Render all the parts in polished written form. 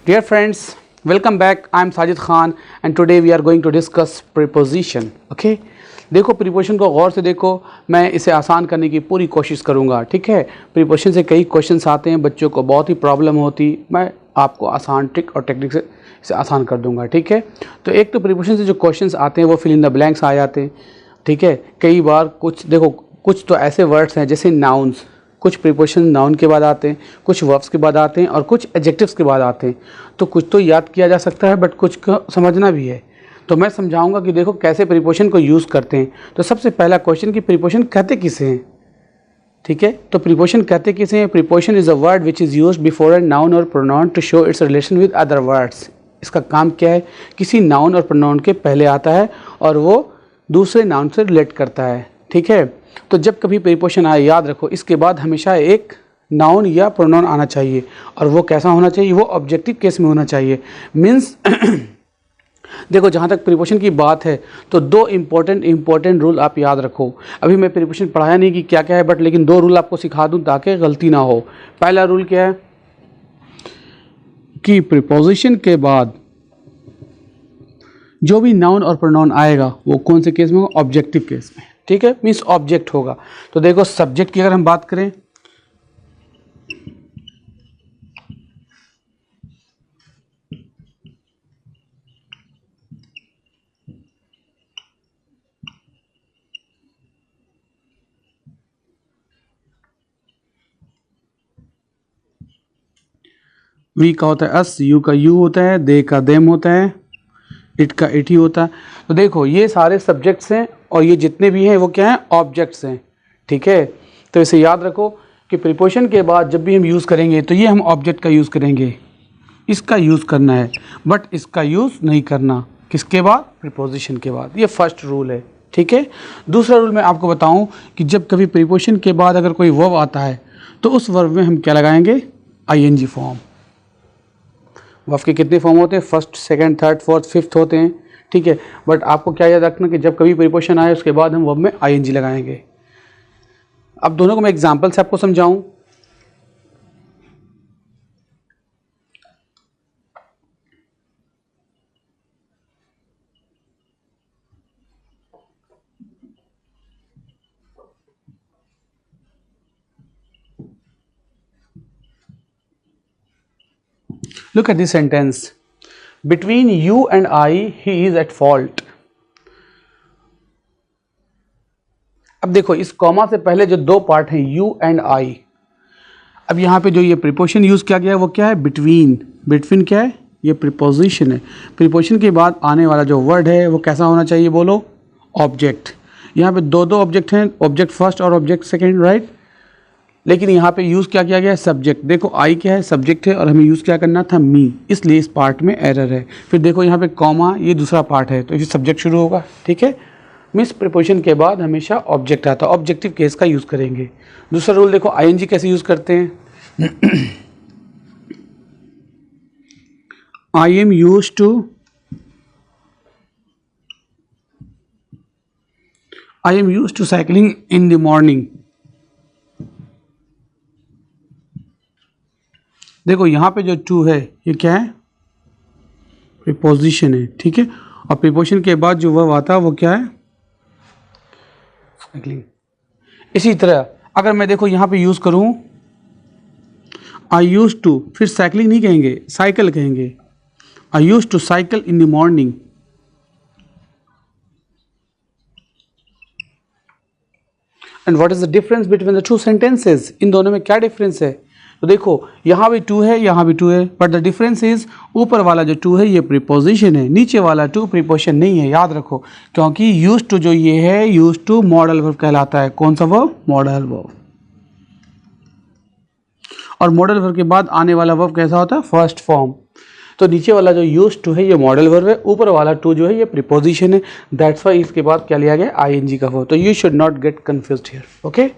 Dear friends, welcome back. I am Sajid Khan and today we are going to discuss preposition. Okay? देखो preposition को गौर से देखो, मैं इसे आसान करने की पूरी कोशिश करूँगा. ठीक है, प्रीपोजिशन से कई क्वेश्चंस आते हैं, बच्चों को बहुत ही प्रॉब्लम होती, मैं आपको आसान ट्रिक और टेक्निक से इसे आसान कर दूँगा. ठीक है, तो एक तो प्रीपोजिशन से जो क्वेश्चंस आते हैं वो फिल इन द ब्लैंक्स आ जाते हैं. ठीक है, कई बार कुछ देखो, कुछ तो ऐसे वर्ड्स हैं जैसे नाउन्स, कुछ प्रीपोजिशन नाउन के बाद आते हैं, कुछ वर्ब्स के बाद आते हैं और कुछ एडजेक्टिव्स के बाद आते हैं. तो कुछ तो याद किया जा सकता है बट कुछ को समझना भी है. तो मैं समझाऊंगा कि देखो कैसे प्रीपोजिशन को यूज़ करते हैं. तो सबसे पहला क्वेश्चन कि प्रीपोजिशन कहते किसे हैं. ठीक है, तो प्रीपोजिशन कहते किसे हैं. Preposition is a word which is used before a noun और pronoun to show its relation with other words. इसका काम क्या है, किसी नाउन और प्रोनाउन के पहले आता है और वो दूसरे नाउन से रिलेट करता है. ठीक है, तो जब कभी प्रीपोजिशन आए याद रखो इसके बाद हमेशा एक नाउन या प्रोनाउन आना चाहिए और वो कैसा होना चाहिए, वो ऑब्जेक्टिव केस में होना चाहिए. मीन्स देखो जहाँ तक प्रीपोजिशन की बात है तो दो इम्पोर्टेंट रूल आप याद रखो. अभी मैं प्रीपोजिशन पढ़ाया नहीं कि क्या क्या है, बट लेकिन दो रूल आपको सिखा दूँ ताकि गलती ना हो. पहला रूल क्या है कि प्रीपोजिशन के बाद जो भी नाउन और प्रोनाउन आएगा वो कौन से केस में होगा, ऑब्जेक्टिव केस में. ठीक है, मीन्स ऑब्जेक्ट होगा. तो देखो सब्जेक्ट की अगर हम बात करें, वी का होता है अस, यू का यू होता है, दे का देम होता है, इट का इट ही होता है. तो देखो ये सारे सब्जेक्ट्स हैं और ये जितने भी हैं वो क्या हैं, ऑब्जेक्ट्स हैं. ठीक है, तो इसे याद रखो कि प्रीपोजिशन के बाद जब भी हम यूज़ करेंगे तो ये हम ऑब्जेक्ट का यूज़ करेंगे, इसका यूज़ करना है, बट इसका यूज़ नहीं करना. किसके बाद, प्रीपोजिशन के बाद. ये फर्स्ट रूल है. ठीक है, दूसरा रूल मैं आपको बताऊं कि जब कभी प्रीपोजिशन के बाद अगर कोई वर्ब आता है तो उस वर्ब में हम क्या लगाएंगे, आईएनजी फॉर्म. वर्ब के कितने फॉर्म होते हैं, first, second, third, fourth, fifth होते हैं. ठीक है, बट आपको क्या याद रखना कि जब कभी प्रीपोजिशन आए उसके बाद हम वर्ब में आईएनजी लगाएंगे. अब दोनों को मैं एग्जांपल से आपको समझाऊं. Look at this sentence. Between you and I, he is at fault. अब देखो इस कॉमा से पहले जो दो पार्ट हैं यू एंड आई, अब यहाँ पे जो ये प्रीपोजिशन यूज़ किया गया है वो क्या है, बिटवीन. बिटवीन क्या है, ये प्रीपोजिशन है. प्रीपोजिशन के बाद आने वाला जो वर्ड है वो कैसा होना चाहिए, बोलो, ऑब्जेक्ट. यहाँ पे दो ऑब्जेक्ट हैं, ऑब्जेक्ट फर्स्ट और ऑब्जेक्ट सेकेंड, राइट. लेकिन यहाँ पे यूज़ क्या किया गया है, सब्जेक्ट. देखो आई क्या है, सब्जेक्ट है और हमें यूज़ क्या करना था, मी, इसलिए इस पार्ट में एरर है. फिर देखो यहाँ पे कॉमा, ये दूसरा पार्ट है तो इसे सब्जेक्ट शुरू होगा. ठीक है, मिस प्रीपोजिशन के बाद हमेशा ऑब्जेक्ट आता है, ऑब्जेक्टिव केस का यूज़ करेंगे. दूसरा रूल देखो, आईएनजी कैसे यूज़ करते हैं. I am used to cycling in the morning. देखो यहाँ पे जो टू है ये क्या है, प्रीपोजिशन है. ठीक है, और प्रीपोजिशन के बाद जो वर्ब आता है वो क्या है, साइक्लिंग. इसी तरह अगर मैं देखो यहाँ पे यूज़ करूँ आई यूज टू, फिर साइकिलिंग नहीं कहेंगे, साइकिल कहेंगे. I use to cycle in the morning. And what is the difference between the two sentences, इन दोनों में क्या डिफरेंस है. तो देखो यहाँ भी टू है, यहाँ भी टू है, बट द डिफरेंस इज ऊपर वाला जो टू है ये प्रीपोजिशन है, नीचे वाला टू प्रीपोजिशन नहीं है. याद रखो, क्योंकि यूज टू जो ये है, यूज टू मॉडल वर्ब कहलाता है. कौन सा वर्ब, मॉडल वर्ब. और मॉडल वर्ब के बाद आने वाला वर्ब कैसा होता है, फर्स्ट फॉर्म. तो नीचे वाला जो यूज टू है ये मॉडल वर्ब है, ऊपर वाला टू जो है ये प्रीपोजिशन है. दैट्स वाई इसके बाद क्या लिया गया, आईएनजी का वर्ब. तो you should not gate confused here. Okay,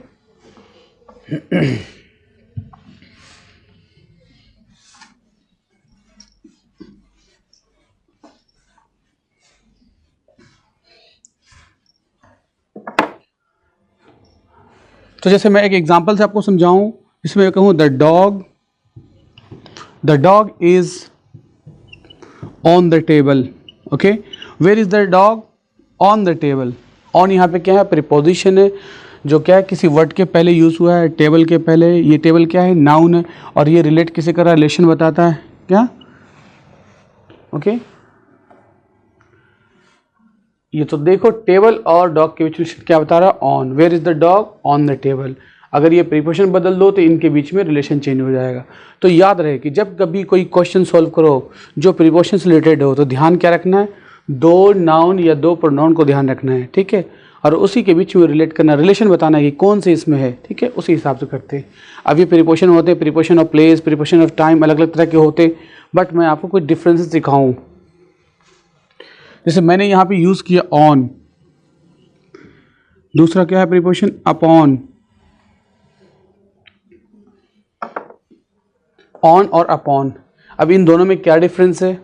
तो जैसे मैं एक एग्जांपल से आपको समझाऊं, इसमें मैं कहूँ the dog is on the table, okay. Where is the dog, on the table. On यहाँ पे क्या है, प्रीपोजिशन है जो क्या है किसी वर्ड के पहले यूज हुआ है, टेबल के पहले। ये टेबल क्या है, नाउन है, और ये रिलेट किसे कर रहा है, रिलेशन बताता है क्या, ओके। ये तो देखो टेबल और डॉग के बीच रिलेशन क्या बता रहा है, on. Where is the dog, on the table. अगर ये प्रीपोजिशन बदल दो तो इनके बीच में रिलेशन चेंज हो जाएगा। तो याद रहे कि जब कभी कोई क्वेश्चन सॉल्व करो जो प्रीपोजिशन से रिलेटेड हो तो ध्यान क्या रखना है, दो नाउन या दो प्रोनाउन को ध्यान रखना है, ठीक है, और उसी के बीच में रिलेट करना, रिलेशन बताना है कि कौन से इसमें है, ठीक है, उसी हिसाब से करते हैं। अब ये प्रीपोजिशन होते हैं, preposition of place, preposition of time, अलग अलग तरह के होते, बट मैं आपको कुछ डिफरेंसेस दिखाऊं। जैसे मैंने यहाँ पे यूज़ किया ऑन, दूसरा क्या है प्रीपोजिशन अपॉन। ऑन और अपॉन, अब इन दोनों में क्या डिफरेंस है,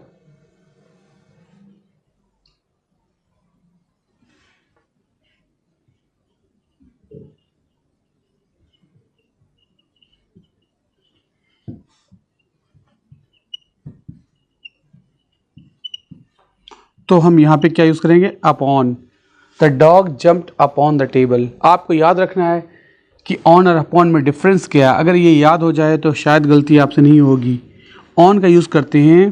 तो हम यहाँ पे क्या यूज़ करेंगे, upon. The dog jumped upon the table. आपको याद रखना है कि ऑन और अपॉन में डिफरेंस क्या है। अगर ये याद हो जाए तो शायद गलती आपसे नहीं होगी। ऑन का यूज़ करते हैं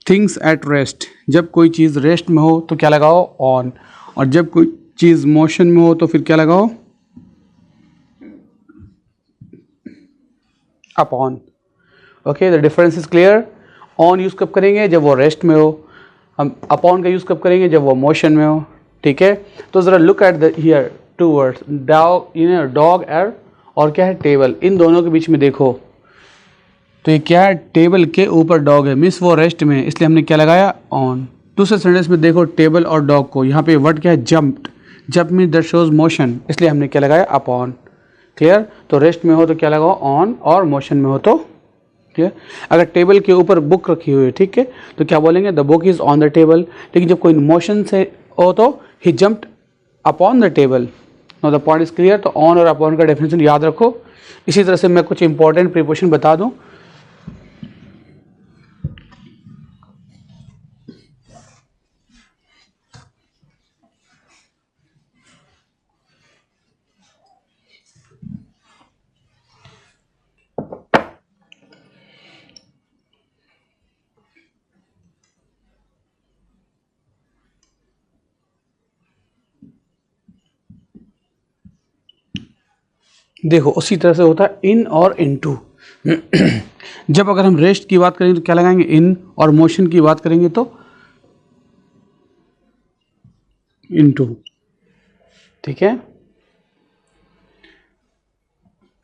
थिंग्स एट रेस्ट, जब कोई चीज़ रेस्ट में हो तो क्या लगाओ, ऑन, और जब कोई चीज़ मोशन में हो तो फिर क्या लगाओ, upon. Okay, the difference is clear. On use कब करेंगे, जब वो रेस्ट में हो। हम अपॉन का यूज़ कब करेंगे, जब वो मोशन में हो, ठीक है। तो ज़रा look at the here two words, dog, dog और क्या है, टेबल। इन दोनों के बीच में देखो तो ये क्या है, टेबल के ऊपर डॉग है, मिस वो रेस्ट में, इसलिए हमने क्या लगाया, ऑन। दूसरे सेंटेंस में देखो टेबल और डॉग को, यहाँ पे वर्ड क्या है, jumped. Jump mean that shows motion, इसलिए हमने क्या लगाया, अपॉन। क्लियर। तो रेस्ट में हो तो क्या लगाओ, ऑन, और मोशन में हो तो क्लियर। अगर टेबल के ऊपर बुक रखी हुई है, ठीक है, तो क्या बोलेंगे, the book is on the table. लेकिन जब कोई मोशन से हो तो he jumped upon the table. No the point is clear. तो ऑन और अपॉन का डेफिनेशन याद रखो। इसी तरह से मैं कुछ इंपॉर्टेंट प्रीपोजिशन बता दूं। देखो उसी तरह से होता है इन और इनटू। जब अगर हम रेस्ट की बात करेंगे तो क्या लगाएंगे, इन, और मोशन की बात करेंगे तो इनटू, ठीक है।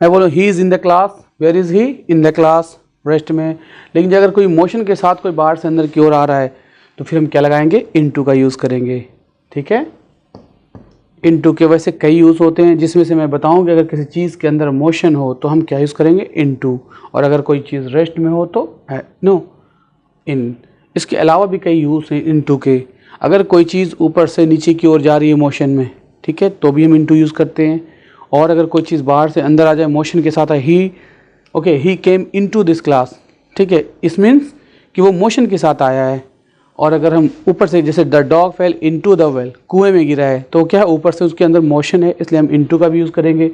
मैं बोलूँ he is in the class, where is he, in the class, rest में। लेकिन अगर कोई मोशन के साथ कोई बाहर से अंदर की ओर आ रहा है तो फिर हम क्या लगाएंगे, इनटू का यूज़ करेंगे, ठीक है। इनटू के वैसे कई यूज़ होते हैं, जिसमें से मैं बताऊं कि अगर किसी चीज़ के अंदर मोशन हो तो हम क्या यूज़ करेंगे, इनटू, और अगर कोई चीज़ रेस्ट में हो तो नो, इन। इसके अलावा भी कई यूज़ हैं इनटू के। अगर कोई चीज़ ऊपर से नीचे की ओर जा रही है मोशन में, ठीक है, तो भी हम इनटू यूज़ करते हैं। और अगर कोई चीज़ बाहर से अंदर आ जाए मोशन के साथ, he, okay, he came into this class, ठीक है, इस मीन्स कि वो मोशन के साथ आया है। और अगर हम ऊपर से, जैसे the dog fail into the well, कुएं में गिरा है, तो क्या है, ऊपर से उसके अंदर मोशन है, इसलिए हम इनटू का भी यूज़ करेंगे।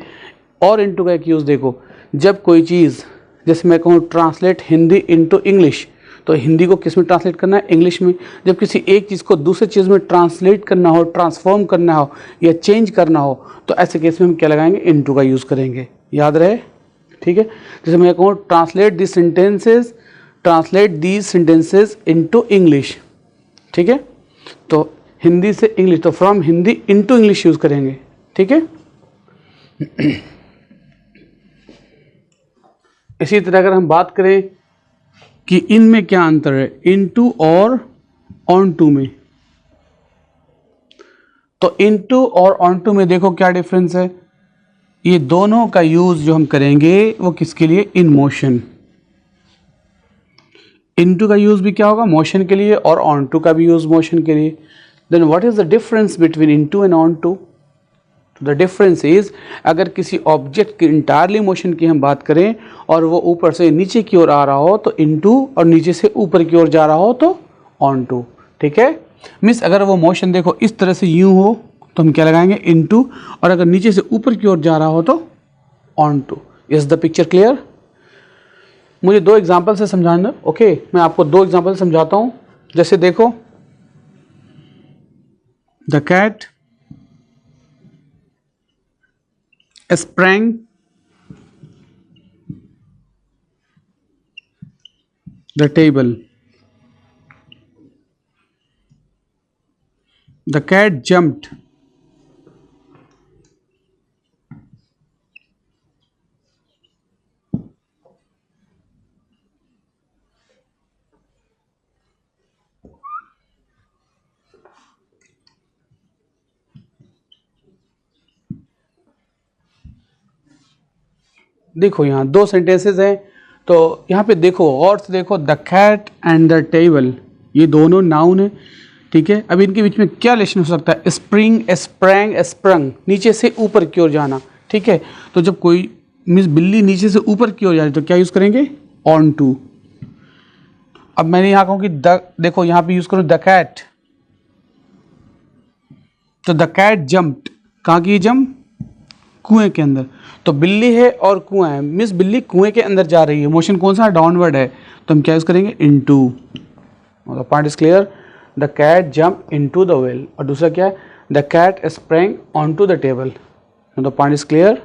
और इनटू का एक यूज़ देखो, जब कोई चीज़, जैसे मैं कहूँ ट्रांसलेट हिंदी इनटू इंग्लिश, तो हिंदी को किस में ट्रांसलेट करना है, इंग्लिश में। जब किसी एक चीज़ को दूसरे चीज़ में ट्रांसलेट करना हो, ट्रांसफॉर्म करना हो या चेंज करना हो, तो ऐसे केस में हम क्या लगाएंगे, इनटू का यूज़ करेंगे, याद रहे, ठीक है। जैसे मैं कहूँ translate these sentences into English, ठीक है, तो हिंदी से इंग्लिश, तो from Hindi into English use करेंगे, ठीक है। इसी तरह अगर हम बात करें कि इनमें क्या अंतर है, इनटू और ऑन टू में, तो इनटू और ऑन टू में देखो क्या डिफरेंस है। ये दोनों का यूज़ जो हम करेंगे वो किसके लिए, इन मोशन। इनटू का यूज़ भी क्या होगा, मोशन के लिए, और ऑन टू का भी यूज़ मोशन के लिए। Then what is the difference between into and onto. The difference is, अगर किसी ऑब्जेक्ट की इंटायरली मोशन की हम बात करें और वो ऊपर से नीचे की ओर आ रहा हो तो इनटू, और नीचे से ऊपर की ओर जा रहा हो तो ऑन टू। ठीक है, मीन्स अगर वो मोशन देखो इस तरह से यूं हो तो हम क्या लगाएंगे, इनटू, और अगर नीचे से ऊपर की ओर जा रहा हो तो onto. Is the picture clear? मुझे दो एग्जाम्पल से समझाना। ओके, मैं आपको दो एग्जाम्पल समझाता हूं। जैसे देखो, the cat sprang the table. The cat jumped देखो यहाँ दो सेंटेंसेस हैं, तो यहाँ पे देखो गौर से देखो, the cat and the table, ये दोनों नाउन है। ठीक है, अब इनके बीच में क्या रिलेशन हो सकता है, स्प्रिंग, स्प्रैंग, स्प्रंग, नीचे से ऊपर की ओर जाना। ठीक है, तो जब कोई मीन्स बिल्ली नीचे से ऊपर की ओर जा रही तो क्या यूज़ करेंगे, ऑन टू। अब मैंने यहाँ कहूँ कि द, देखो यहाँ पे यूज़ करूँ द कैट, तो द कैट जम्प्ड, कहाँ की जंप, कुएं के अंदर। तो बिल्ली है और कुआं है, मिस बिल्ली कुएं के अंदर जा रही है, मोशन कौन सा, डाउनवर्ड है, तो हम क्या यूज करेंगे, into. The point is clear, the cat jump into the well. और दूसरा क्या है, the cat sprang onto the table. The point is clear.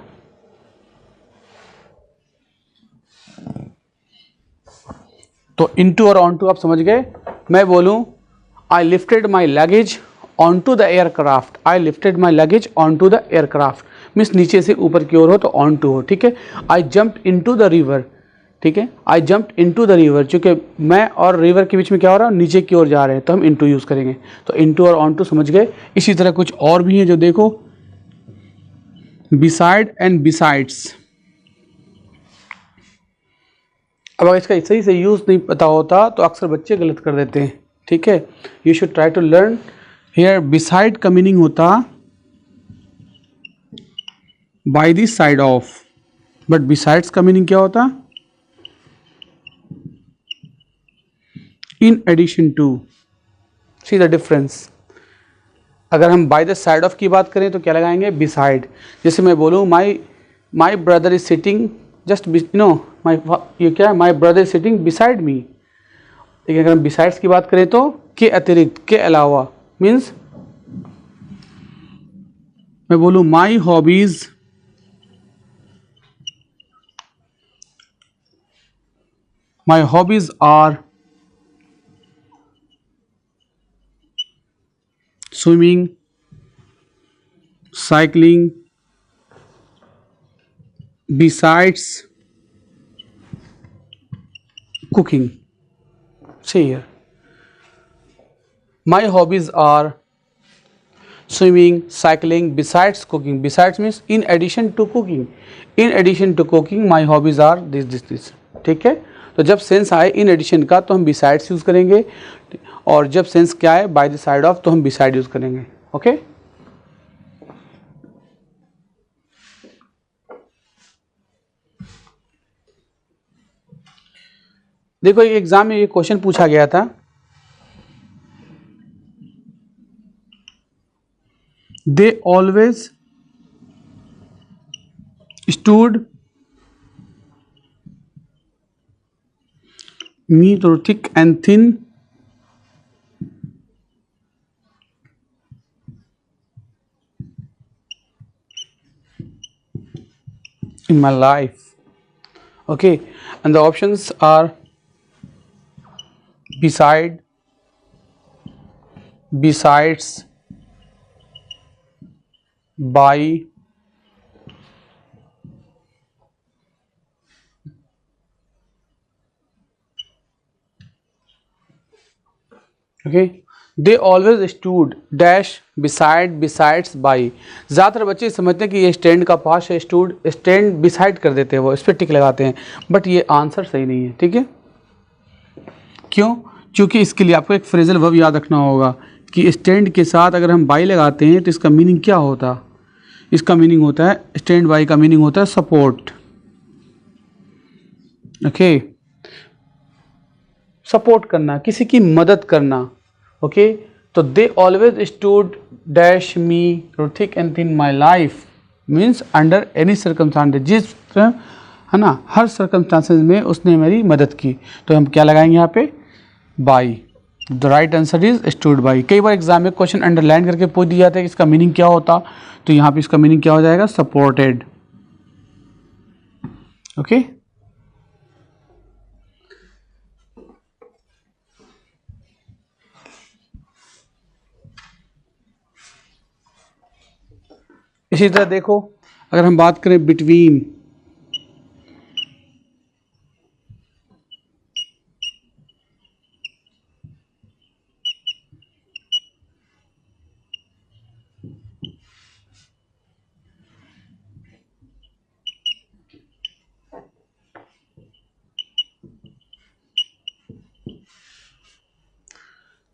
तो इनटू और ऑनटू आप समझ गए। मैं बोलूं, I lifted my luggage onto the aircraft, I lifted my luggage onto the aircraft, means नीचे से ऊपर की ओर हो तो ऑन टू हो। ठीक है, आई जंप्ड इनटू द रिवर। ठीक है, आई जंप्ड इनटू द रिवर, चूंकि मैं और रिवर के बीच में क्या हो रहा है, नीचे की ओर जा रहे हैं, तो हम इनटू यूज करेंगे। तो इनटू और ऑन टू समझ गए। इसी तरह कुछ और भी हैं जो देखो, बिसाइड एंड बिसाइड्स। अब अगर इसका सही से यूज नहीं पता होता तो अक्सर बच्चे गलत कर देते हैं। ठीक है, you should try to learn. Here beside का मीनिंग होता by the side of, but besides का मीनिंग क्या होता, in addition to. See the difference. अगर हम बाय द साइड ऑफ की बात करें तो क्या लगाएंगे, बिसाइड। जैसे मैं बोलूँ my brother is sitting just my, ये क्या है, my brother is sitting beside me. लेकिन अगर हम बिसाइड्स की बात करें तो के अतिरिक्त, के अलावा, मीन्स मैं बोलूँ my hobbies are swimming, cycling, besides cooking. See here, my hobbies are swimming, cycling, besides cooking. Besides means in addition to cooking. In addition to cooking, my hobbies are this. ठीक है, तो जब sense आए in addition का तो हम besides use करेंगे, और जब सेंस क्या है, बाय द साइड ऑफ, तो हम बिसाइड यूज करेंगे। ओके, देखो ये एग्जाम में ये क्वेश्चन पूछा गया था, they always stood me through thick and thin in my life. Okay, and the options are beside, besides, by, okay, they always stood dash beside, besides, by। ज़्यादातर बच्चे समझते हैं कि ये स्टैंड का पास है, स्टूड, स्टैंड बिसाइड कर देते हैं, वो इस पर टिक लगाते हैं, बट ये आंसर सही नहीं है। ठीक है, क्यों, क्योंकि इसके लिए आपको एक फ्रेजल वर्ब याद रखना होगा कि स्टैंड के साथ अगर हम बाई लगाते हैं तो इसका मीनिंग क्या होता, इसका मीनिंग होता है, स्टैंड बाई का मीनिंग होता है सपोर्ट। ओके, सपोर्ट करना, किसी की मदद करना। ओके, तो they always stood dash me through thick and thin my life means under any circumstances, जिस है ना, हर सर्कमस्टांसेस में उसने मेरी मदद की। तो हम क्या लगाएंगे यहाँ पे, by. The right answer is stood by. कई बार एग्जाम में क्वेश्चन अंडरलाइन करके पूछ दिया जाता है कि इसका मीनिंग क्या होता, तो यहाँ पे इसका मीनिंग क्या हो जाएगा, सपोर्टेड। ओके, इसी तरह देखो, अगर हम बात करें बिटवीन,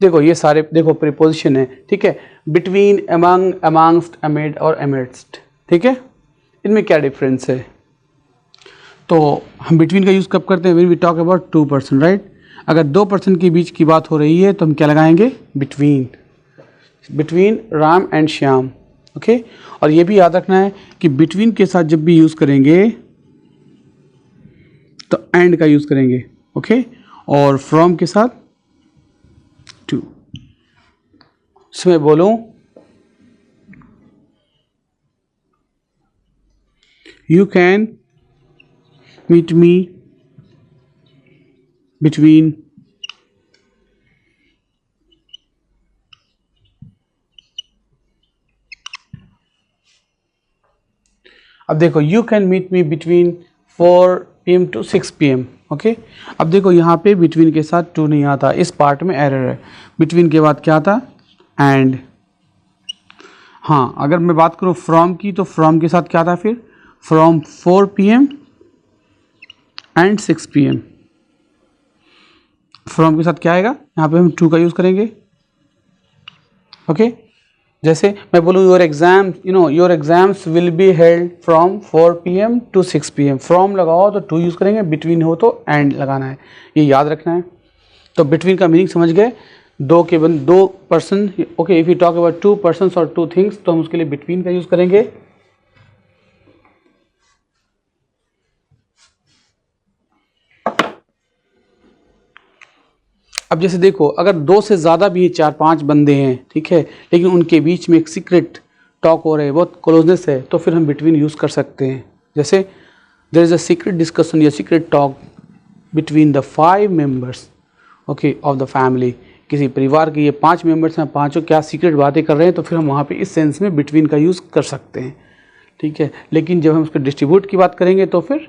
देखो ये सारे देखो प्रीपोजिशन है, ठीक है, बिटवीन, अमंग, अमंगस्ट, अमिड और अमिडस्ट, ठीक है, इनमें क्या डिफरेंस है। तो हम बिटवीन का यूज़ कब करते हैं, when we talk about two person, right. अगर दो पर्सन के बीच की बात हो रही है तो हम क्या लगाएंगे, between, between Ram and Shyam. Okay, और ये भी याद रखना है कि बिटवीन के साथ जब भी यूज़ करेंगे तो एंड का यूज़ करेंगे। ओके, और फ्रॉम के साथ टू। इसमें बोलूं, you can meet me between अब देखो, you can meet me between 4 PM to 6 PM। Okay, अब देखो यहाँ पे बिटवीन के साथ टू नहीं आता, इस पार्ट में एरर है। बिटवीन के बाद क्या आता, एंड। हाँ, अगर मैं बात करूँ फ्रॉम की, तो फ्रॉम के साथ क्या था फिर, from 4 PM and 6 PM। From के साथ क्या आएगा, यहाँ पे हम टू का यूज़ करेंगे। ओके, जैसे मैं बोलूँ your exam, your exams will be held from 4 PM to 6 PM। From लगाओ तो टू यूज़ करेंगे, बिटवीन हो तो एंड लगाना है, ये याद रखना है। तो बिटवीन का मीनिंग समझ गए, दो person. Okay, if you talk about to persons और टू थिंग्स तो हम उसके लिए बिटवीन का यूज़ करेंगे। अब जैसे देखो, अगर दो से ज़्यादा भी 4-5 बंदे हैं, ठीक है, लेकिन उनके बीच में एक सीक्रेट टॉक हो रहा है, बहुत क्लोजनेस है, तो फिर हम बिटवीन यूज़ कर सकते हैं। जैसे there is a secret discussion या secret talk between the 5 members okay of the family. किसी परिवार के ये 5 मेंबर्स हैं, पाँचों क्या सीक्रेट बातें कर रहे हैं, तो फिर हम वहाँ पे इस सेंस में बिटवीन का यूज़ कर सकते हैं, ठीक है। लेकिन जब हम उसके डिस्ट्रीब्यूट की बात करेंगे तो फिर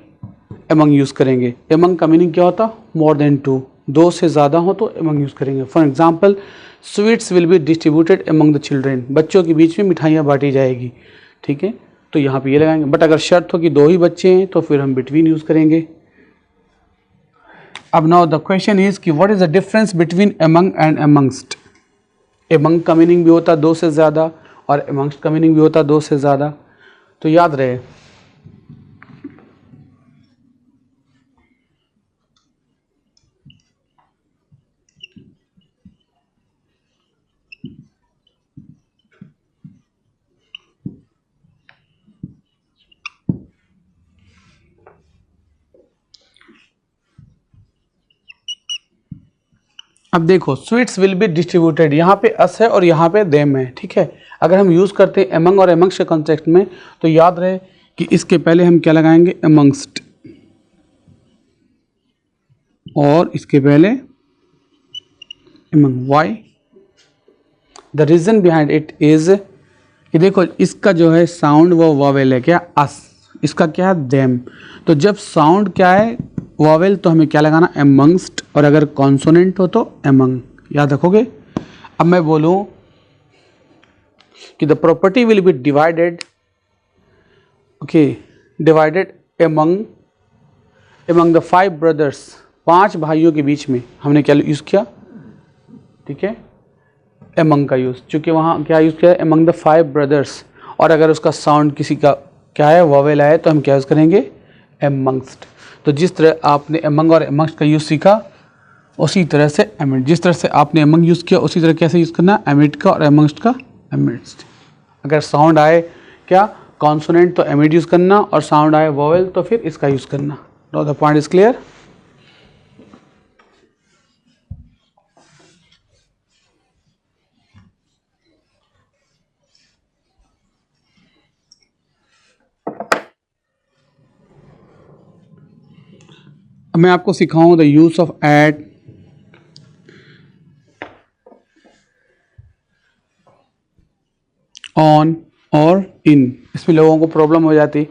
एमंग यूज़ करेंगे। एमंग का मीनिंग क्या होता, मोर देन टू, दो से ज़्यादा हो तो एमंग यूज़ करेंगे। For example, sweets will be distributed among the children, बच्चों के बीच में मिठाइयाँ बांटी जाएगी, ठीक है, तो यहाँ पे ये लगाएंगे। बट अगर शर्त हो कि 2 ही बच्चे हैं तो फिर हम बिटवीन यूज़ करेंगे। अब नाउ द क्वेश्चन इज कि what is the difference between among and amongst. Among का मीनिंग भी होता है 2 से ज़्यादा और एमंगस्ट का मीनिंग भी होता है 2 से ज़्यादा, तो याद रहे। अब देखो, स्वीट्स विल बी डिस्ट्रीब्यूटेड, यहाँ पे अस है और यहाँ पे देम है, ठीक है। अगर हम यूज़ करते हैं एमंग और एमंग्स के कॉन्टेक्स्ट में तो याद रहे कि इसके पहले हम क्या लगाएंगे, एमंगस्ट, और इसके पहले among. Why, the reason behind it is कि देखो इसका जो है साउंड वो वावेल है, क्या, अस, इसका क्या है, देम। तो जब साउंड क्या है, वावेल, तो हमें क्या लगाना, एमंगस्ट, और अगर कॉन्सोनेंट हो तो एमंग, याद रखोगे। अब मैं बोलूं कि the property will be divided, okay, divided among the 5 brothers, 5 भाइयों के बीच में हमने क्या यूज़ किया, ठीक है, एमंग का यूज़, चूँकि वहाँ क्या यूज़ किया, एमंग द 5 ब्रदर्स, और अगर उसका साउंड किसी का क्या है वोवेल आए तो हम क्या यूज़ करेंगे एमंगस्ट। तो जिस तरह आपने एमंग और एमंगस्ट का यूज़ सीखा उसी तरह से एमिड, जिस तरह से आपने एमंग यूज़ किया उसी तरह कैसे यूज़ करना एमिड का और एमंगस्ट का एमिड्स्ट। अगर साउंड आए क्या कॉन्सोनेंट तो एमिड यूज़ करना और साउंड आए वोवेल तो फिर इसका यूज़ करना। Now the point is clear. मैं आपको सिखाऊं the use of at, on और इन। इसमें लोगों को प्रॉब्लम हो जाती,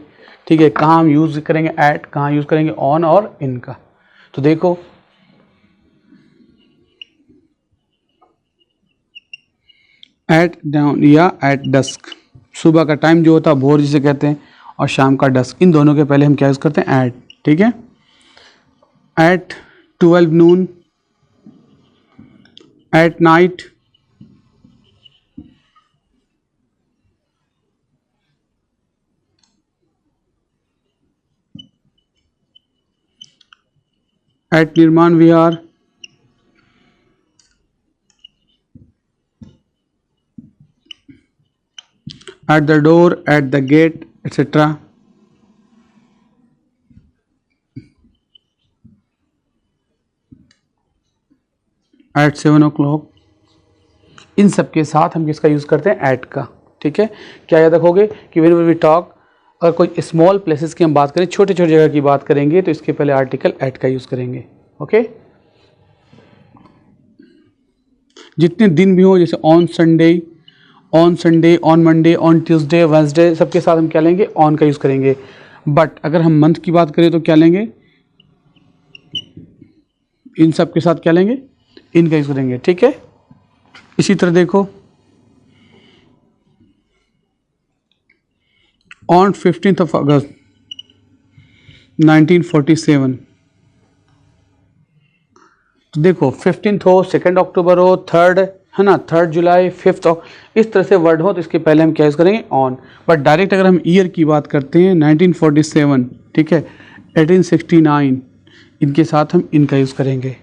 ठीक है, कहाँ हम यूज़ करेंगे एट, कहाँ यूज़ करेंगे ऑन और इन का। तो देखो एट डाउन या एट डस्क, सुबह का टाइम जो होता है भोर जिसे कहते हैं, और शाम का डस्क, इन दोनों के पहले हम क्या यूज़ करते हैं एट, ठीक है। At 12 noon, at night, at Nirman Vihar, at the door, at the gate, etc. At 7 o'clock, इन सब के साथ हम किसका यूज़ करते हैं एट का, ठीक है। क्या याद रखोगे कि व्हेन वी टॉक, अगर कोई स्मॉल प्लेसेस की हम बात करें, छोटे छोटे जगह की बात करेंगे तो इसके पहले आर्टिकल एट का यूज़ करेंगे, ओके। जितने दिन भी हो, जैसे on Sunday, on Monday, on Tuesday, Wednesday, सबके साथ हम क्या लेंगे ऑन का यूज़ करेंगे। बट अगर हम मंथ की बात करें तो क्या लेंगे, इन सब के साथ क्या लेंगे इन का यूज़ करेंगे, ठीक है। इसी तरह देखो ऑन 15 अगस्त 1947, तो देखो 15 हो, 2 अक्टूबर हो, 3 है ना, 3 जुलाई, 5 इस तरह से वर्ड हो तो इसके पहले हम क्या यूज़ करेंगे ऑन। बट डायरेक्ट अगर हम ईयर की बात करते हैं 1947, ठीक है, 1869, इनके साथ हम इनका यूज़ करेंगे।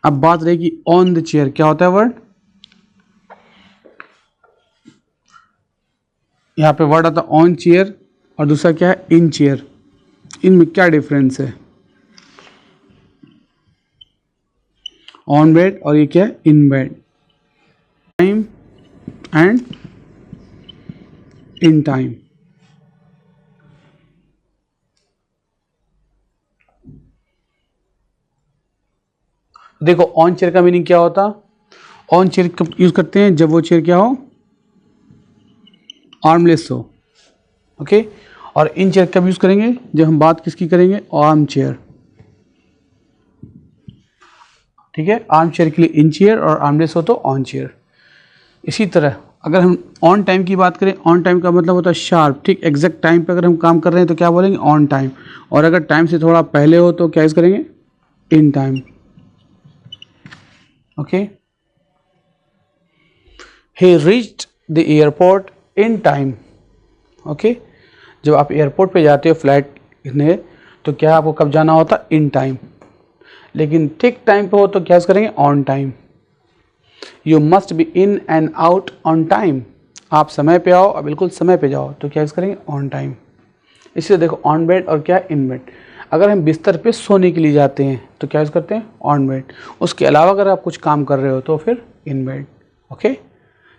अब बात रहेगी ऑन द चेयर, क्या होता है वर्ड, यहाँ पे वर्ड आता है ऑन चेयर और दूसरा क्या है इन चेयर, इनमें क्या डिफरेंस है, ऑन बेड और ये क्या है in bed, time and in time. देखो ऑन चेयर का मीनिंग क्या होता, ऑन चेयर कब यूज करते हैं, जब वो चेयर क्या हो आर्मलेस हो, ओके। और इन चेयर कब यूज करेंगे, जब हम बात किसकी करेंगे आर्म चेयर, ठीक है। आर्म चेयर के लिए इन चेयर और आर्मलेस हो तो ऑन चेयर। इसी तरह अगर हम ऑन टाइम की बात करें, ऑन टाइम का मतलब होता है शार्प, ठीक, एग्जैक्ट टाइम पे अगर हम काम कर रहे हैं तो क्या बोलेंगे ऑन टाइम, और अगर टाइम से थोड़ा पहले हो तो क्या यूज करेंगे in time, okay. He reached the airport in time, okay. जब आप एयरपोर्ट पे जाते हो फ्लाइट ने तो क्या आपको कब जाना होता इन टाइम, लेकिन ठीक टाइम पे हो तो क्या करेंगे on time. You must be in and out on time, आप समय पे आओ और बिल्कुल समय पे जाओ तो क्या करेंगे ऑन टाइम। इसलिए देखो ऑन बेड और क्या इन बेड, अगर हम बिस्तर पे सोने के लिए जाते हैं तो क्या करते हैं ऑन बेड, उसके अलावा अगर आप कुछ काम कर रहे हो तो फिर इन बेड, ओके।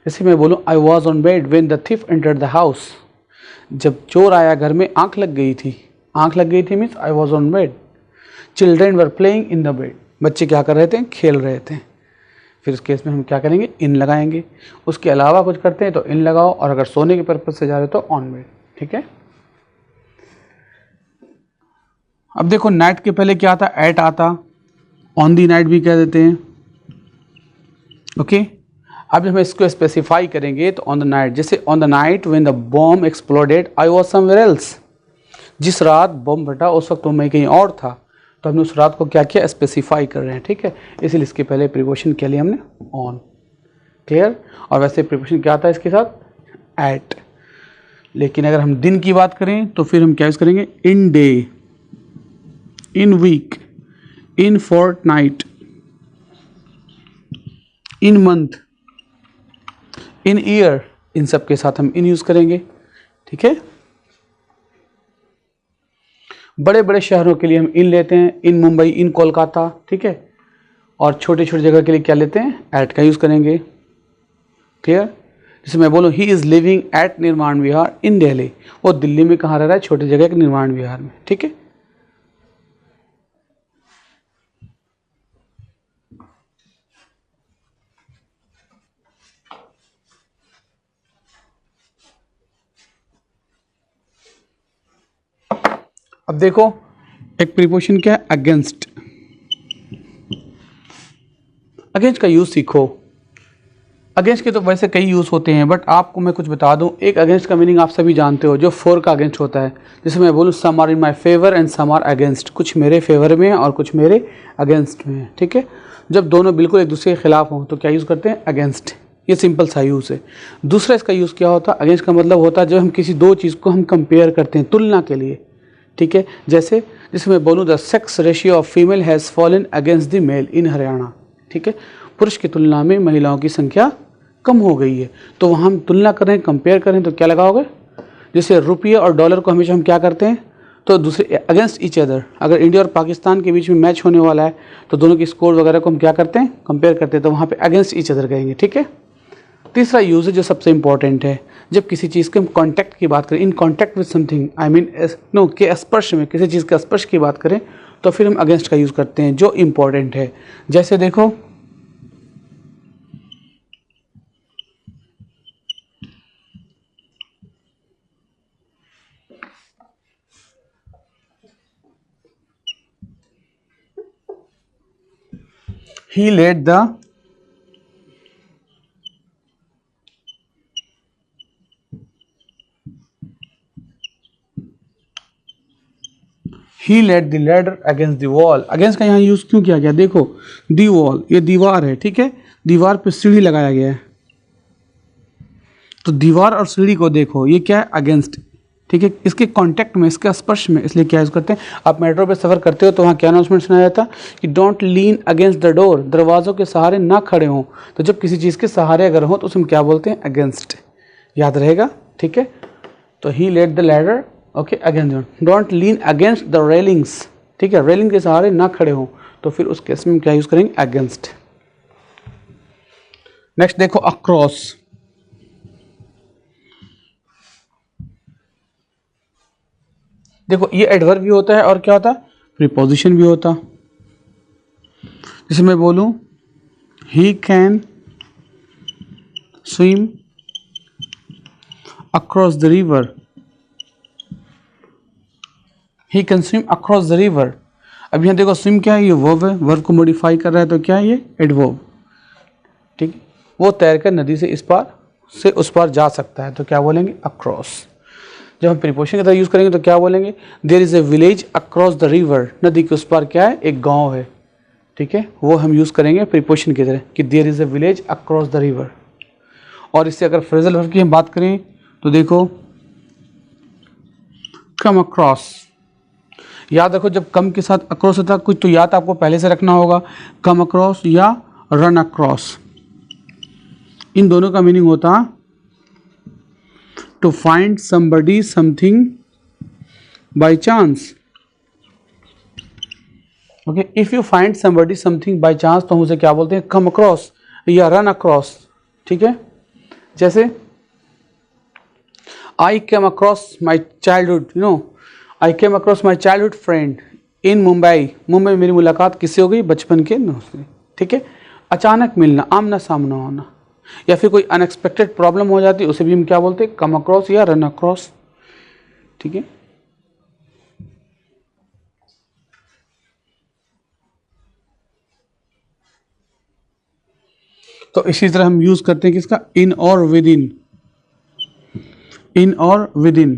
जैसे मैं बोलूँ I was on bed when the thief entered the house, जब चोर आया घर में आंख लग गई थी, आंख लग गई थी means I was on bed. Children were playing in the bed, बच्चे क्या कर रहे थे खेल रहे थे, फिर इस केस में हम क्या करेंगे इन लगाएंगे। उसके अलावा कुछ करते हैं तो इन लगाओ, और अगर सोने के पर्पज से जा रहे हो तो ऑन बेड, ठीक है। अब देखो नाइट के पहले क्या आता एट आता, ऑन दी नाइट भी कह देते हैं, ओके। अब जब हम इसको स्पेसिफाई करेंगे तो ऑन द नाइट, जैसे on the night when the bomb exploded I was somewhere else, जिस रात बॉम्ब फटा उस वक्त तो मैं कहीं और था, तो हमने उस रात को क्या किया स्पेसिफाई कर रहे हैं, ठीक है। इसलिए इसके पहले प्रिपोजिशन के लिए हमने ऑन, क्लियर। और वैसे प्रीपोजिशन क्या आता है इसके साथ, एट। लेकिन अगर हम दिन की बात करें तो फिर हम क्या यूज करेंगे, in day, in week, in fortnight, in month, in year, in सब के साथ हम इन यूज करेंगे। ठीक है। बड़े बड़े शहरों के लिए हम इन लेते हैं, इन मुंबई, इन कोलकाता। ठीक है। और छोटे छोटे जगह के लिए क्या लेते हैं, एट का यूज करेंगे। क्लियर। जैसे मैं बोलूँ he is living at Nirman विहार इन दिल्ली, वो दिल्ली में कहाँ रह रहा है, छोटी जगह के निर्माण विहार में। ठीक है। अब देखो एक प्रीपोजिशन क्या है, अगेंस्ट। अगेंस्ट का यूज सीखो। अगेंस्ट के तो वैसे कई यूज होते हैं, बट आपको मैं कुछ बता दूं, एक अगेंस्ट का मीनिंग आप सभी जानते हो, जो फॉर का अगेंस्ट होता है। जैसे मैं बोलूँ some are in my favour and some are against, कुछ मेरे फेवर में है और कुछ मेरे अगेंस्ट में है। ठीक है। जब दोनों बिल्कुल एक दूसरे के खिलाफ हों तो क्या यूज़ करते हैं, अगेंस्ट। ये सिंपल सा यूज़ है। दूसरा इसका यूज़ क्या होता है, अगेंस्ट का मतलब होता है जब हम किसी दो चीज़ को हम कंपेयर करते हैं, तुलना के लिए। ठीक है। जैसे मैं बोलूँ the sex ratio of female has fallen against the male in Haryana. ठीक है। पुरुष की तुलना में महिलाओं की संख्या कम हो गई है। तो वहाँ हम तुलना करें, कंपेयर करें तो क्या लगाओगे, जैसे रुपये और डॉलर को हमेशा हम क्या करते हैं, तो दूसरे अगेंस्ट ईच अदर। अगर इंडिया और पाकिस्तान के बीच में मैच होने वाला है तो दोनों की स्कोर वगैरह को हम क्या करते हैं, कंपेयर करते हैं, तो वहाँ पे अगेंस्ट ईच अदर कहेंगे। ठीक है। तीसरा यूज है जो सबसे इंपॉर्टेंट है, जब किसी चीज़ के हम कॉन्टैक्ट की बात करें, in contact with something, I mean no के स्पर्श में, किसी चीज़ के स्पर्श की बात करें तो फिर हम अगेंस्ट का यूज़ करते हैं, जो इम्पॉर्टेंट है। जैसे देखो he laid the ladder against the wall। Against का यहाँ यूज क्यों किया गया, देखो दी वॉल, ये दीवार है। ठीक है। दीवार पे सीढ़ी लगाया गया है, तो दीवार और सीढ़ी को देखो, ये क्या है, अगेंस्ट। ठीक है। इसके कांटेक्ट में, इसके स्पर्श में, इसलिए क्या यूज करते हैं। आप मेट्रो पे सफर करते हो तो वहाँ क्या अनाउंसमेंट सुना जाता है कि don't lean against the door, दरवाजों के सहारे ना खड़े हों। तो जब किसी चीज़ के सहारे अगर हो तो उसमें क्या बोलते हैं, अगेंस्ट। याद रहेगा। ठीक है। तो he led the ladder, okay, against, don't lean against the railings. ठीक है। रेलिंग के सहारे ना खड़े हों, तो फिर उस केस में क्या यूज करेंगे, अगेंस्ट। नेक्स्ट देखो अक्रॉस। देखो ये एडवर्ब भी होता है और क्या होता है, प्रीपोजिशन भी होता। जैसे मैं बोलूं he can swim across the river, he can swim across the river. अब यहाँ देखो स्विम क्या है, ये वर्ब है, वर्ब को मॉडिफाई कर रहा है तो क्या है, ये एडवर्ब। ठीक है। वो तैरकर नदी से इस पार से उस पार जा सकता है, तो क्या बोलेंगे, अक्रॉस। जब हम प्रीपोजिशन की तरह यूज़ करेंगे तो क्या बोलेंगे, there is a village across the river, नदी के उस पार क्या है, एक गांव है। ठीक है। वो हम यूज़ करेंगे प्रीपोजिशन की तरह कि there is a village across the river. और इससे अगर फ्रेजल वर्ब की हम बात करें तो देखो कम अक्रॉस। याद रखो जब कम के साथ अक्रॉस होता है कुछ, तो याद आपको पहले से रखना होगा, कम अक्रॉस या रन अक्रॉस। इन दोनों का मीनिंग होता to find somebody something by chance। okay, if you find somebody something by chance तो हम उसे क्या बोलते हैं, come across या run across। ठीक है। जैसे I came across my childhood, I came across my childhood friend in Mumbai में मेरी मुलाकात किससे हो गई, बचपन के दोस्त से। ठीक है। अचानक मिलना, आमना सामना होना, या फिर कोई अनएक्सपेक्टेड प्रॉब्लम हो जाती है, उसे भी हम क्या बोलते हैं, कम अक्रॉस या रन अक्रॉस। ठीक है। तो इसी तरह हम यूज करते हैं किसका, इन और विद इन, इन और विद इन।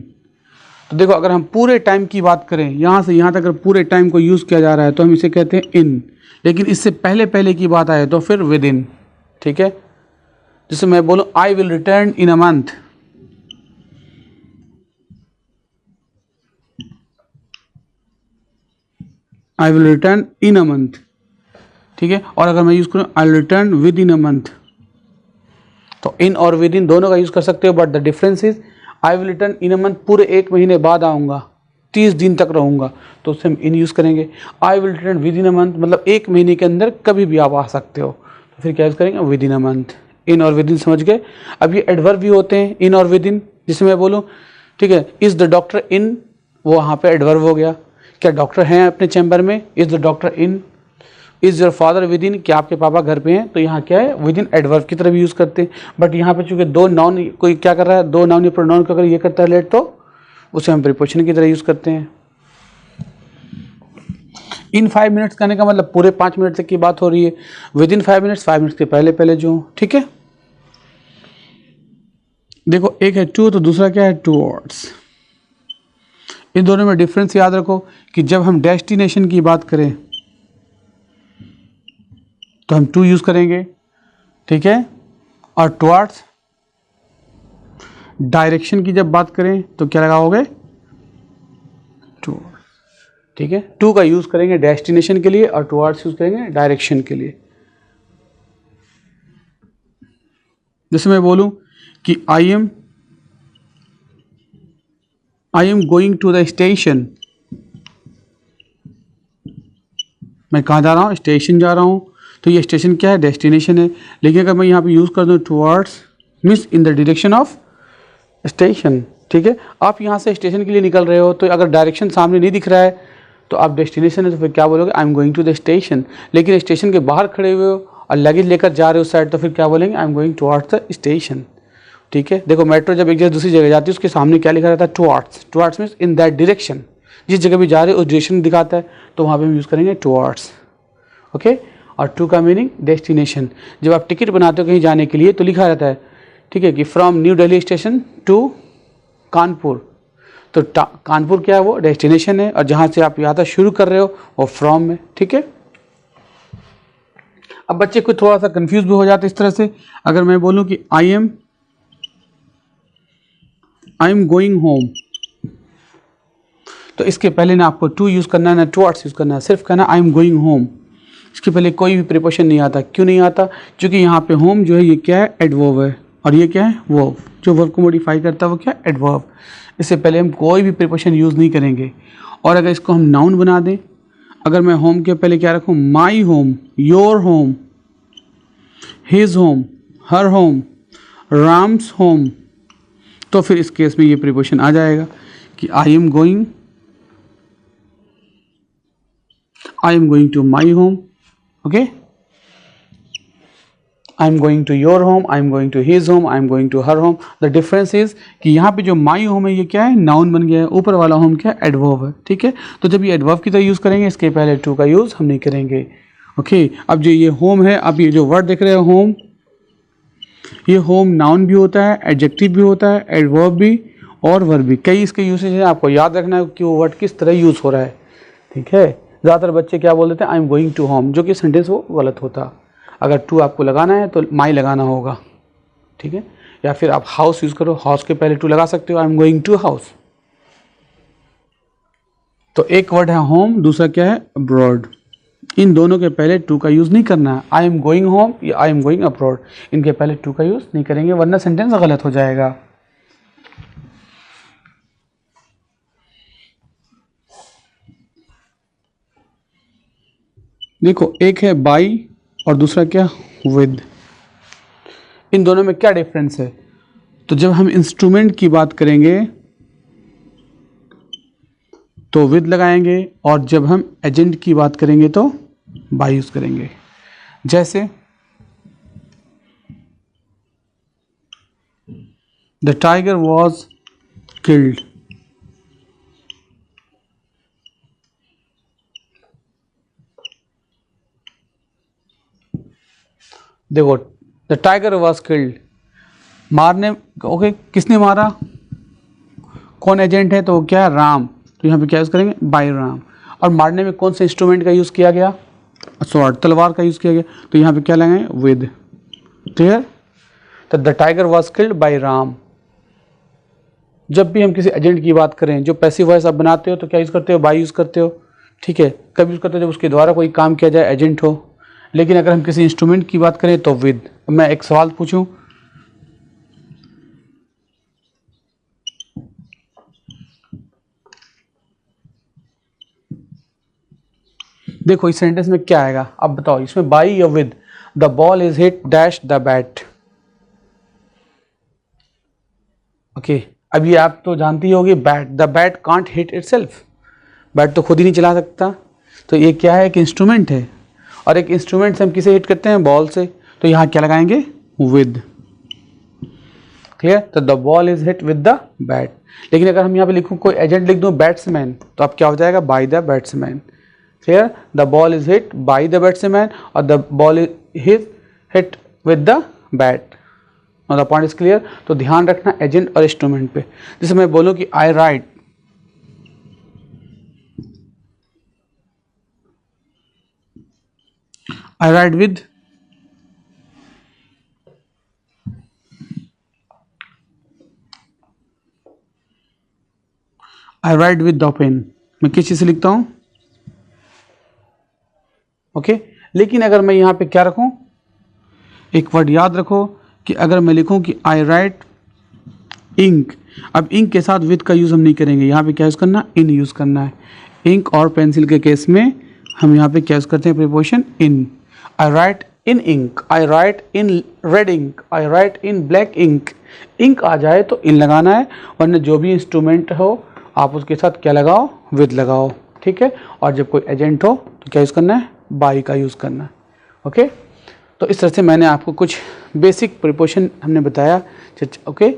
तो देखो अगर हम पूरे टाइम की बात करें, यहां से यहां तक अगर पूरे टाइम को यूज किया जा रहा है तो हम इसे कहते हैं इन, लेकिन इससे पहले पहले की बात आए तो फिर विद इन। ठीक है। जैसे मैं बोलूँ I will return in a month, I will return in a month, ठीक है। और अगर मैं यूज़ करूँ I will return with in a month, तो इन और विद इन दोनों का यूज़ कर सकते हो, but the difference is I will return in a month पूरे 1 महीने बाद आऊँगा, 30 दिन तक रहूँगा, तो उससे हम इन यूज़ करेंगे। I will return with in a month मतलब 1 महीने के अंदर कभी भी आप आ सकते हो, तो फिर क्या यूज़ करेंगे, विद इन अ मंथ। इन और विद इन समझ गए। अब ये एडवर्ब भी होते हैं इन और विद इन, जिसे मैं बोलूँ ठीक है, इज़ द डॉक्टर इन, वो वहाँ पे एडवर्ब हो गया, क्या डॉक्टर हैं अपने चैम्बर में, is the doctor in. Is your father with in, क्या आपके पापा घर पे हैं, तो यहाँ क्या है, विद इन एडवर्ब की तरह भी यूज़ करते हैं। बट यहाँ पे चूंकि 2 नाउन, कोई क्या कर रहा है, 2 नाउन या प्रोनाउन को अगर ये करता है लेट, तो उसे हम प्रीपोजिशन की तरह यूज़ करते हैं। इन 5 मिनट्स कहने का मतलब पूरे 5 मिनट तक की बात हो रही है, विद इन 5 मिनट्स 5 मिनट्स के पहले पहले जो, ठीक है। देखो एक है टू, तो दूसरा क्या है टूवर्ड्स। इन दोनों में डिफरेंस याद रखो कि जब हम डेस्टिनेशन की बात करें तो हम टू यूज़ करेंगे, ठीक है। और टुवर्ड्स डायरेक्शन की जब बात करें तो क्या लगाओगे, टू, ठीक है। टू का यूज़ करेंगे डेस्टिनेशन के लिए और टुवर्ड्स यूज़ करेंगे डायरेक्शन के लिए। जैसे मैं बोलूँ कि I am going to the station, मैं कहाँ जा रहा हूँ, स्टेशन जा रहा हूँ, तो ये स्टेशन क्या है, डेस्टिनेशन है। लेकिन अगर मैं यहाँ पे यूज़ कर दूँ towards, means in the direction of station, ठीक है। आप यहाँ से स्टेशन के लिए निकल रहे हो, तो अगर डायरेक्शन सामने नहीं दिख रहा है तो आप डेस्टिनेशन है, तो फिर क्या बोलोगे, I am going to the station. लेकिन स्टेशन के बाहर खड़े हुए हो और लगेज लेकर जा रहे हो उस साइड, तो फिर क्या बोलेंगे, आई am going towards the station, ठीक है। देखो मेट्रो जब एक जगह दूसरी जगह जाती है उसके सामने क्या लिखा रहता है, towards. Towards means in that direction, जिस जगह भी जा रहे हो उस डायरेक्शन दिखाता है, तो वहाँ पे हम यूज़ करेंगे टुवर्ड्स, ओके। और टू का मीनिंग डेस्टिनेशन। जब आप टिकट बनाते हो कहीं जाने के लिए तो लिखा रहता है, ठीक है, कि from New Delhi station to Kanpur, तो कानपुर क्या है, वो डेस्टिनेशन है, और जहाँ से आप यात्रा शुरू कर रहे हो वो फ्रॉम में, ठीक है। अब बच्चे कुछ थोड़ा सा कंफ्यूज भी हो जाते इस तरह से। अगर मैं बोलूँ कि आई एम गोइंग होम, तो इसके पहले ना आपको टू यूज़ करना है ना टुवर्ड्स यूज़ करना है, सिर्फ कहना आई एम गोइंग होम। इसके पहले कोई भी प्रीपोजिशन नहीं आता। क्यों नहीं आता, क्योंकि यहाँ पे होम जो है ये क्या है, एडवर्ब है, और ये क्या है, वर्ब। जो वर्ब को मॉडिफाई करता है वो क्या, एडवर्ब। इससे पहले हम कोई भी प्रीपोजिशन यूज़ नहीं करेंगे। और अगर इसको हम नाउन बना दें, अगर मैं होम के पहले क्या रखूँ, my home, your home, his home, her home, Ram's home, तो फिर इस केस में ये प्रीपोजिशन आ जाएगा कि I am going to my home, okay. I am going to your home, I am going to his home, I am going to her home. The difference is कि यहाँ पे जो माई होम है ये क्या है, नाउन बन गया है, ऊपर वाला होम क्या है, एडवर्ब है, ठीक है। तो जब ये एडवर्ब की तरह यूज़ करेंगे, इसके पहले टू का यूज़ हम नहीं करेंगे, ओके। अब जो ये होम है, अब ये जो वर्ड देख रहे हो होम, ये होम नाउन भी होता है, एडजेक्टिव भी होता है, एडवर्ब भी और वर्ब भी। कई इसके यूसेज हैं, आपको याद रखना है कि वो वर्ड किस तरह यूज़ हो रहा है, ठीक है। ज़्यादातर बच्चे क्या बोल देते हैं, I am going to home, जो कि सेंटेंस वो गलत होता। अगर टू आपको लगाना है तो माई लगाना होगा, ठीक है। या फिर आप हाउस यूज़ करो, हाउस के पहले टू लगा सकते हो, I am going to house. तो एक वर्ड है होम, दूसरा क्या है, अब्रॉड। इन दोनों के पहले टू का यूज़ नहीं करना है। आई एम गोइंग होम या आई एम गोइंग अब्रॉड, इनके पहले टू का यूज़ नहीं करेंगे, वरना सेंटेंस गलत हो जाएगा। देखो एक है बाई और दूसरा क्या, विद। इन दोनों में क्या डिफरेंस है, तो जब हम इंस्ट्रूमेंट की बात करेंगे तो विद लगाएंगे, और जब हम एजेंट की बात करेंगे तो बाय यूज़ करेंगे। जैसे द टाइगर वॉज किल्ड, देखो द टाइगर वॉज किल्ड, मारने, ओके, किसने मारा, कौन एजेंट है, तो वो क्या है, राम। तो यहाँ पे क्या यूज़ करेंगे, बाय राम। और मारने में कौन से इंस्ट्रूमेंट का यूज़ किया गया, स्वॉर्ड, तलवार का यूज़ किया गया, तो यहाँ पे क्या लगाएंगे, विद, क्लियर। तो the tiger was killed by Ram. जब भी हम किसी एजेंट की बात करें, जो पैसिव वॉइस आप बनाते हो तो क्या यूज़ करते हो, बाय यूज़ करते हो, ठीक है। कब यूज़ करते हो, जब उसके द्वारा कोई काम किया जाए, एजेंट हो। लेकिन अगर हम किसी इंस्ट्रूमेंट की बात करें तो विद। मैं एक सवाल पूछूं, देखो इस सेंटेंस में क्या आएगा, अब बताओ इसमें बाय या with. The ball is hit dash the bat. Okay, अब ये आप तो जानती होगी, bat, the bat can't hit itself. Bat तो खुद ही नहीं चला सकता, तो ये क्या है, एक इंस्ट्रूमेंट है। और एक इंस्ट्रूमेंट से हम किसे हिट करते हैं, बॉल से। तो यहाँ क्या लगाएंगे, विद। क्लियर, तो the ball is hit with the bat. लेकिन अगर हम यहाँ पे लिखूँ, कोई एजेंट लिख दूँ बैट्समैन, तो अब क्या हो जाएगा, by the batsman. Clear, the ball is hit by the batsman और the ball is hit with the bat. The point is clear. तो ध्यान रखना एजेंट और इंस्ट्रूमेंट पे। जैसे मैं बोलूँ कि आई right with, I write with the pen, मैं किस चीज़ से लिखता हूँ, ओके। लेकिन अगर मैं यहाँ पे क्या रखूँ, एक वर्ड याद रखो कि अगर मैं लिखूँ कि आई राइट इंक, अब इंक के साथ विद का यूज़ हम नहीं करेंगे, यहाँ पे क्या यूज़ करना, इन यूज़ करना है। इंक और पेंसिल के केस में हम यहाँ पे क्या यूज़ करते हैं, preposition in. I write in ink, I write in red ink, I write in black ink. Ink आ जाए तो इन लगाना है, वरना जो भी इंस्ट्रूमेंट हो आप उसके साथ क्या लगाओ, विद लगाओ, ठीक है। और जब कोई एजेंट हो तो क्या यूज़ करना है, बाय का यूज़ करना है, ओके। तो इस तरह से मैंने आपको कुछ बेसिक प्रीपोजिशन हमने बताया, ओके।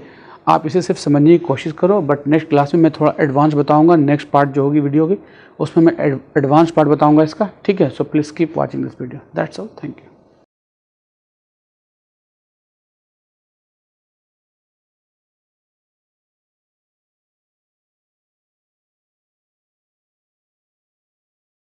आप इसे सिर्फ समझने की कोशिश करो, बट नेक्स्ट क्लास में मैं थोड़ा एडवांस बताऊंगा। नेक्स्ट पार्ट जो होगी वीडियो की, उसमें मैं एडवांस पार्ट बताऊंगा इसका, ठीक है। So please keep watching this video, that's all, thank you.